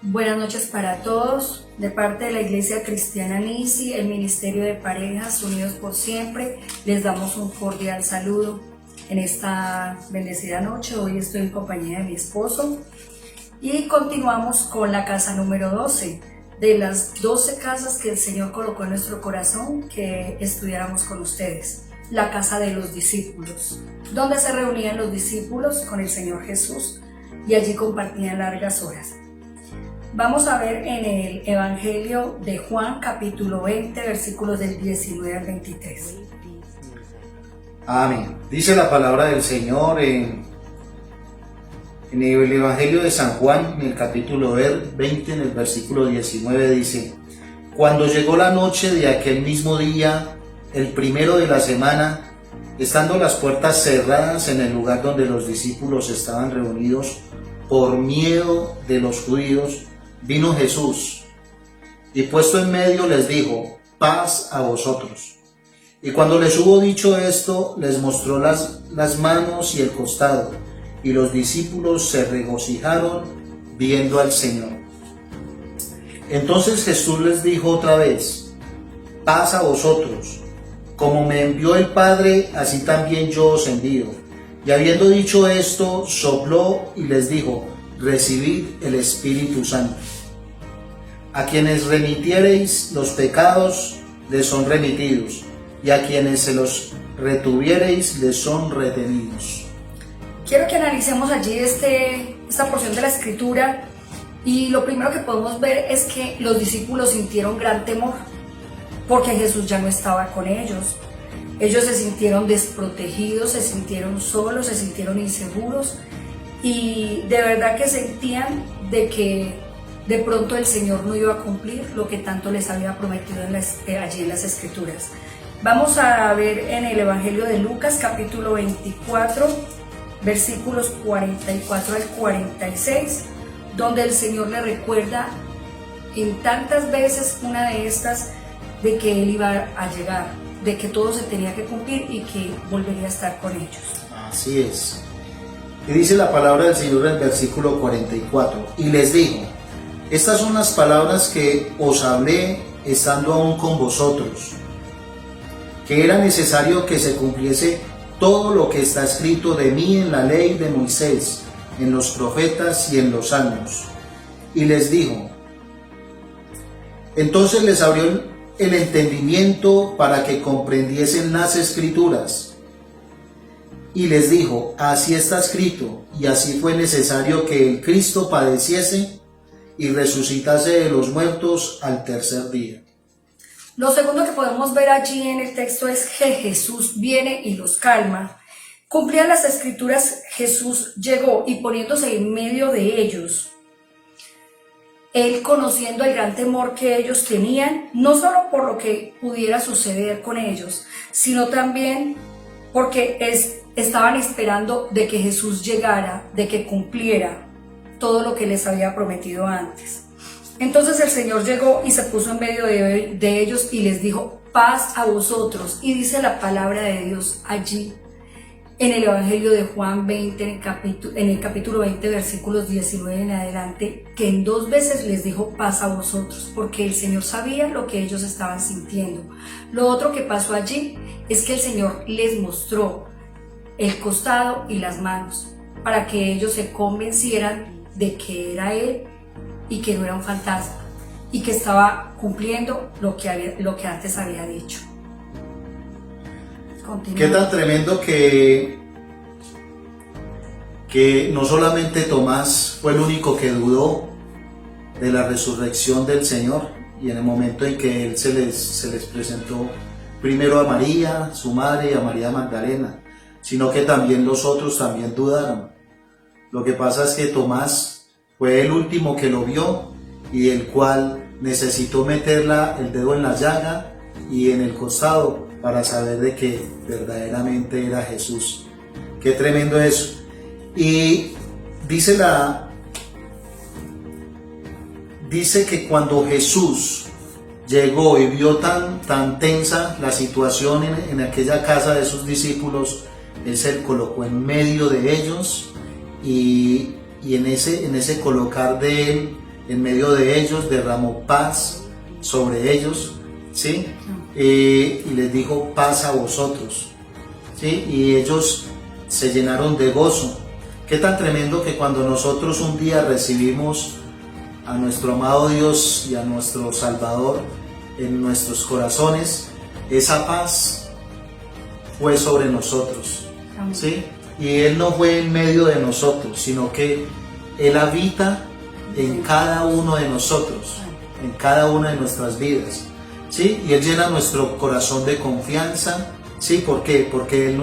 Buenas noches para todos. De parte de la Iglesia Cristiana Nisi, el Ministerio de Parejas Unidos por Siempre, les damos un cordial saludo en esta bendecida noche. Hoy estoy en compañía de mi esposo y continuamos con la casa número 12 de las 12 casas que el Señor colocó en nuestro corazón que estudiáramos con ustedes. La casa de los discípulos, donde se reunían los discípulos con el Señor Jesús y allí compartían largas horas. Vamos a ver en el Evangelio de Juan, capítulo 20, versículos del 19 al 23. Amén. Dice la palabra del Señor en el Evangelio de San Juan, en el capítulo 20, en el versículo 19, dice: Cuando llegó la noche de aquel mismo día, el primero de la semana, estando las puertas cerradas en el lugar donde los discípulos estaban reunidos por miedo de los judíos, vino Jesús y puesto en medio les dijo: paz a vosotros. Y cuando les hubo dicho esto, les mostró las manos y el costado, y los discípulos se regocijaron viendo al Señor. Entonces Jesús les dijo otra vez: paz a vosotros. Como me envió el Padre, así también yo os envío. Y habiendo dicho esto, sopló y les dijo: recibid el Espíritu Santo. A quienes remitiereis los pecados, les son remitidos, y a quienes se los retuviereis, les son retenidos. Quiero que analicemos allí esta porción de la Escritura, y lo primero que podemos ver es que los discípulos sintieron gran temor, porque Jesús ya no estaba con ellos. Ellos se sintieron desprotegidos, se sintieron solos, se sintieron inseguros, y de verdad que sentían de que de pronto el Señor no iba a cumplir lo que tanto les había prometido allí en las Escrituras. Vamos a ver en el Evangelio de Lucas, capítulo 24, versículos 44 al 46, donde el Señor le recuerda en tantas veces una de estas de que Él iba a llegar, de que todo se tenía que cumplir y que volvería a estar con ellos. Así es. Y dice la palabra del Señor en el versículo 44: y les dijo: estas son las palabras que os hablé estando aún con vosotros, que era necesario que se cumpliese todo lo que está escrito de mí en la ley de Moisés, en los profetas y en los salmos. Y les dijo, entonces les abrió el entendimiento para que comprendiesen las Escrituras. Y les dijo, así está escrito, y así fue necesario que el Cristo padeciese y resucitase de los muertos al tercer día. Lo segundo que podemos ver allí en el texto es que Jesús viene y los calma. Cumplían las Escrituras, Jesús llegó y poniéndose en medio de ellos, Él conociendo el gran temor que ellos tenían, no solo por lo que pudiera suceder con ellos, sino también porque estaban esperando de que Jesús llegara, de que cumpliera todo lo que les había prometido antes. Entonces el Señor llegó y se puso en medio de ellos y les dijo, paz a vosotros. Y dice la palabra de Dios allí en el Evangelio de Juan 20, en el capítulo 20, versículos 19 en adelante, que en 2 veces les dijo paz a vosotros, porque el Señor sabía lo que ellos estaban sintiendo. Lo otro que pasó allí es que el Señor les mostró el costado y las manos, para que ellos se convencieran de que era Él y que no era un fantasma, y que estaba cumpliendo lo que antes había dicho. Continúa. Qué tan tremendo que no solamente Tomás fue el único que dudó de la resurrección del Señor, y en el momento en que Él se les presentó primero a María, su madre, y a María Magdalena, sino que también los otros también dudaron. Lo que pasa es que Tomás fue el último que lo vio y el cual necesitó meter el dedo en la llaga y en el costado para saber de que verdaderamente era Jesús. Qué tremendo eso. Y dice que cuando Jesús llegó y vio tan tensa la situación en aquella casa de sus discípulos, Él se colocó en medio de ellos y en ese colocar de Él en medio de ellos, derramó paz sobre ellos, ¿sí? Y les dijo paz a vosotros, ¿sí? Y ellos se llenaron de gozo. Qué tan tremendo que cuando nosotros un día recibimos a nuestro amado Dios y a nuestro Salvador en nuestros corazones, esa paz fue sobre nosotros, ¿sí? Y Él no fue en medio de nosotros, sino que Él habita en cada uno de nosotros, en cada una de nuestras vidas, ¿sí? Y Él llena nuestro corazón de confianza, ¿sí? ¿Por qué? Porque Él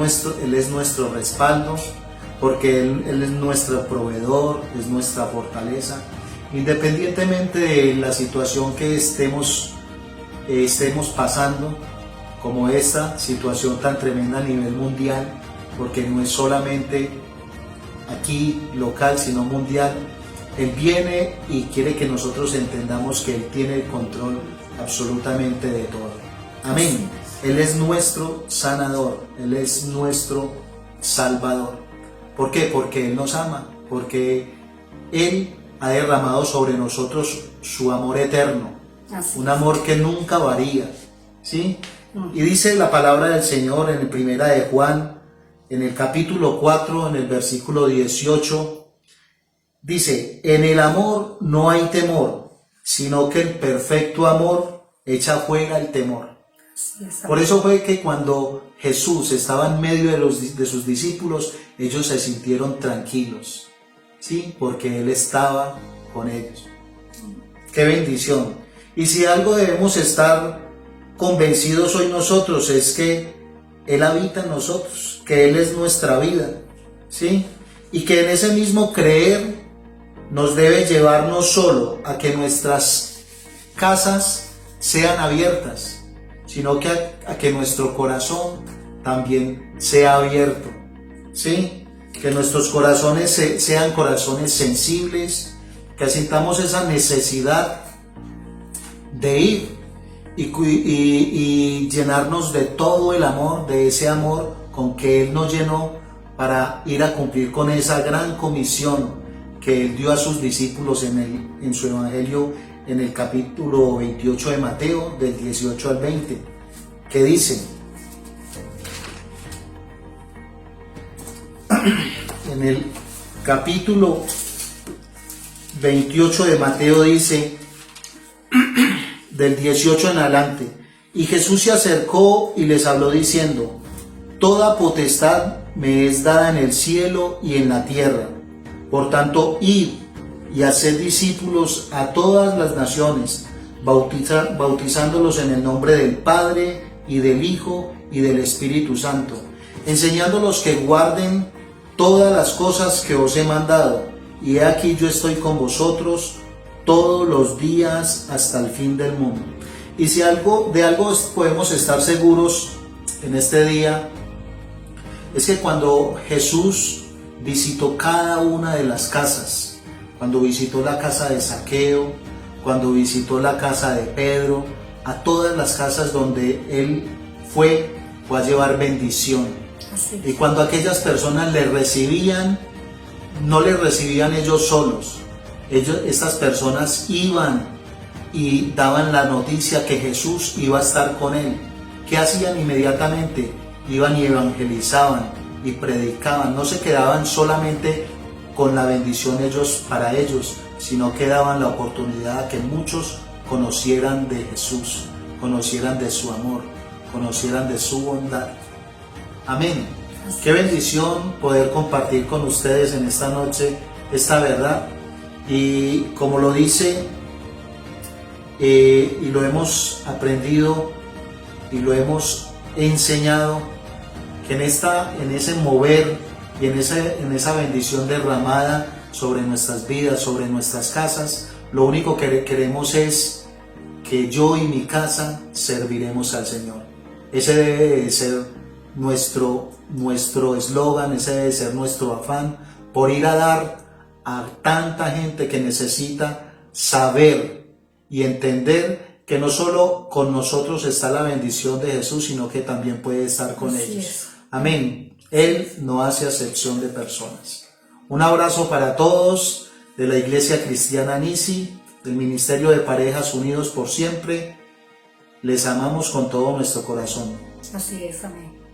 es nuestro respaldo, porque Él es nuestro proveedor, es nuestra fortaleza. Independientemente de la situación que estemos pasando, como esta situación tan tremenda a nivel mundial, porque no es solamente aquí local, sino mundial, Él viene y quiere que nosotros entendamos que Él tiene el control absolutamente de todo. Amén. Él es nuestro sanador, Él es nuestro salvador. ¿Por qué? Porque Él nos ama, porque Él ha derramado sobre nosotros su amor eterno, un amor que nunca varía, ¿sí? Y dice la palabra del Señor en primera de Juan, en el capítulo 4, en el versículo 18, dice: en el amor no hay temor, sino que el perfecto amor echa fuera el temor. Por eso fue que cuando Jesús estaba en medio de sus discípulos, ellos se sintieron tranquilos, ¿sí? Porque Él estaba con ellos. ¡Qué bendición! Y si algo debemos estar convencidos hoy nosotros es que Él habita en nosotros, que Él es nuestra vida, ¿sí? Y que en ese mismo creer nos debe llevar no solo a que nuestras casas sean abiertas, sino que a que nuestro corazón también sea abierto, ¿sí? Que nuestros corazones sean corazones sensibles, que sintamos esa necesidad de ir y llenarnos de todo el amor, de ese amor con que Él nos llenó para ir a cumplir con esa gran comisión que Él dio a sus discípulos en su evangelio, en el capítulo 28 de Mateo, del 18 al 20, que dice: en el capítulo 28 de Mateo dice, del 18 en adelante: y Jesús se acercó y les habló diciendo: toda potestad me es dada en el cielo y en la tierra. Por tanto, id y haced discípulos a todas las naciones, bautizándolos en el nombre del Padre y del Hijo y del Espíritu Santo, enseñándolos que guarden todas las cosas que os he mandado. Y he aquí yo estoy con vosotros todos los días hasta el fin del mundo. Y si de algo podemos estar seguros en este día, es que cuando Jesús visitó cada una de las casas, cuando visitó la casa de Zaqueo, cuando visitó la casa de Pedro, a todas las casas donde Él fue a llevar bendición. Y cuando aquellas personas le recibían, no le recibían ellos solos. Estas personas iban y daban la noticia que Jesús iba a estar con él. ¿Qué hacían inmediatamente? Iban y evangelizaban y predicaban. No se quedaban solamente con la bendición para ellos, sino que daban la oportunidad a que muchos conocieran de Jesús, conocieran de su amor, conocieran de su bondad. Amén. Qué bendición poder compartir con ustedes en esta noche esta verdad. Y como lo dice, y lo hemos aprendido y lo hemos enseñado, que en ese mover y en esa bendición derramada sobre nuestras vidas, sobre nuestras casas, lo único que queremos es que yo y mi casa serviremos al Señor. Ese debe de ser nuestro eslogan, ese debe ser nuestro afán, por ir a dar a tanta gente que necesita saber y entender que no solo con nosotros está la bendición de Jesús, sino que también puede estar con ellos. Amén. Él no hace acepción de personas. Un abrazo para todos de la Iglesia Cristiana Nisi, el Ministerio de Parejas Unidos por Siempre, les amamos con todo nuestro corazón. Así es, amén.